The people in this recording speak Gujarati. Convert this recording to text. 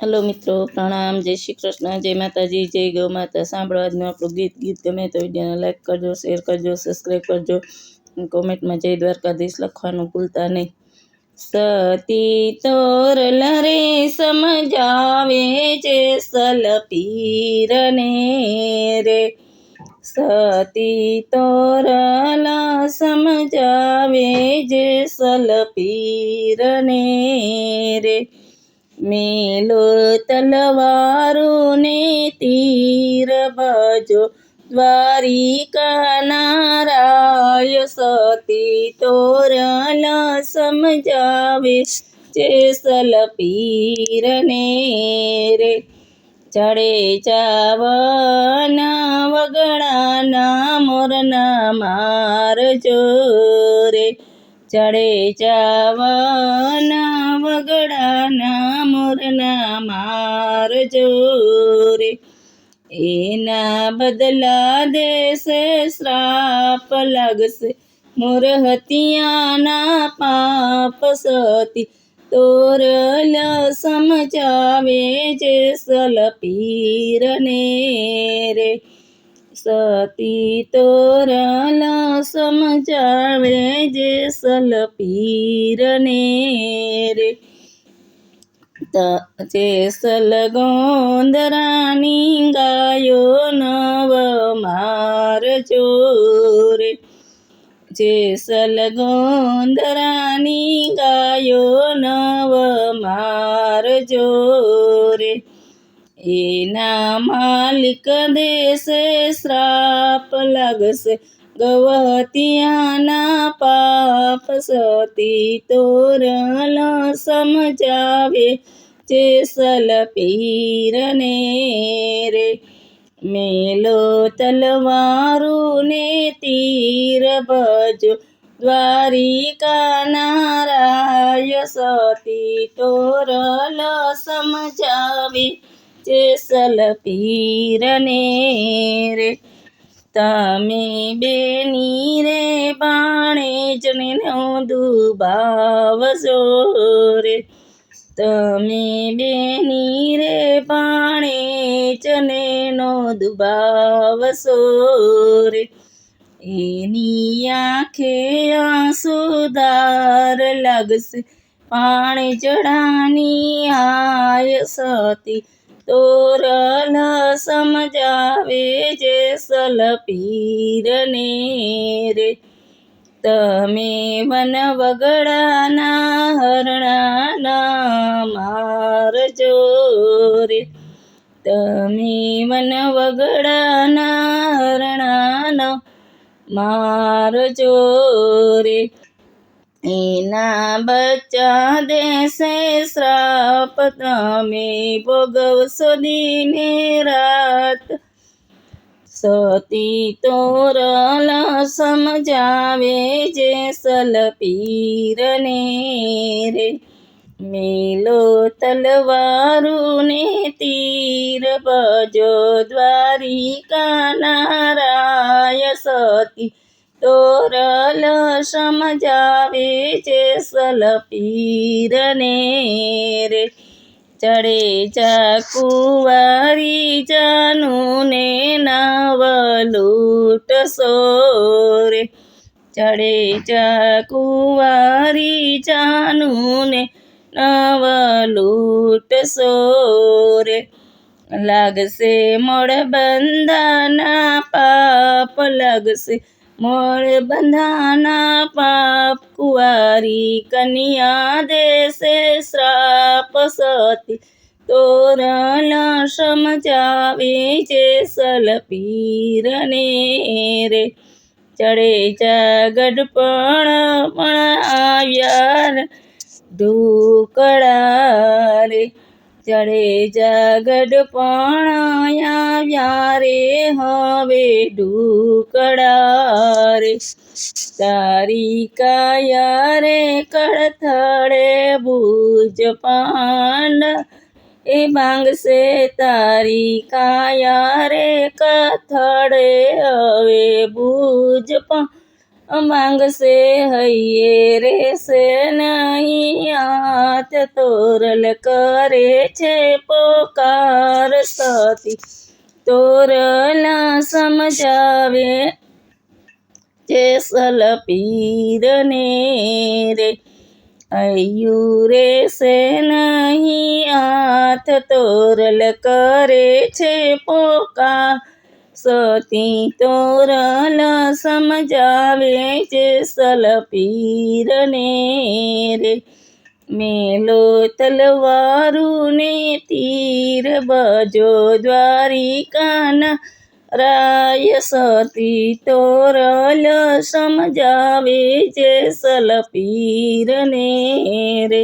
हेलो मित्रों, प्रणाम। जय श्री कृष्ण, जय माताजी, जय गौ माता। सांभळो આજનું આપણું ગીત ગમે તો વિડીયોને લાઈક કરજો, શેર કરજો, સબસ્ક્રાઈબ કરજો, કોમેન્ટમાં જય દ્વારકાધીશ લખવાનું ભૂલતા નહીં। સતી તોરલ રે સમજાવે જે સલ પીરને રે, સતી તોરલ સમજાવે જે સલ પીરને રે। મેલો તલવારો ને તીર બાજો દ્વારિકા નારાય, સતી તોરલ સમજાવે જે સલ પીરને રે। ચડે ચાવના વગડાના મોરના મારજો રે, ચડે ચાવના વગડાના મોરના મારજો રે। એના બદલા દેશે શ્રાપ લાગશે મોર હત્યાના પાપ, સતી તોરલ સમજાવે જે સલ પીરને રે, સતી તોરલ સમજાવે જે સલ પીરને રે। જેસલ ગોંદરાની ગાયો નવ મારજો રે, જેસલ ગોંદરાની ગાયો નવ મારજો રે। એના માલિક દેશે શ્રાપ લાગશે ગવહત્યાના પાપ, સતી તોરલ સમજાવે જે સલ પીરને રે। મેલો તલવારો ને તીર બાજો દ્વારિકા નારાય, સતી તોરલ સમજાવે જે સલ પીરને રે। તમે બેની રે બાણે જને દુબાવશો રે, તમે બેની રે બાણે જને દુબાવશો રે। એની આંખે આંસુદાર લાગશે પાણે જડાની હાય, સતી તોરલ સમજાવે જે સલ પીરને રે। તમે વન વગડાના હરણાના મારજો રે, તમે વન વગડાના હરણાના મારજો રે। એના બચ્ચા દેશે શ્રાપ તમે ભોગવશો દિને રાત, સતી તોરલ સમજાવે જે સલ પીરને રે। મેલો તલવારો ને તીર બાજો દ્વારિકા નારાય, સતી તોરલ સમજાવે જે સલ પીરને રે। ચડે જા કુંવારી જાનું ને નવ લૂટશો રે, ચડે જા કુંવારી જાનું ને નવ લૂટશો રે। લાગશે મોળ બંધાના પાપ, લાગશે મોળ બંધાના પાપ, કુંવારી કન્યા દેશે શ્રાપ, સતી તોરલ સમજાવે જે સલ પીરને રે। ચડે જા ગઢપણ પણ આવ્યા ઢુકડા રે, ચડે જા ગઢપણ આવ્યા રે હવે ઢુકડા રે। તારી કાયા રે કળથળે ભુજ પાંડ એ માંગશે, તારી કાયા રે કથળે હવે ભુજ માંગશે હૈયે રહેશે નહીં હાથ તોરલ કરે છે પોકાર સતી તોરલા સમજાવે જેસલ પીરને રે હૈયું રહેશે નહીં હાથ તોરલ કરે છે પોકાર સતી તોરલ સમજાવે જેસલ પીરને રે મેલો તલવારું ને તીર બજો દ્વારિકાના રાય સતી તોરલ સમજાવે જેસલ પીરને રે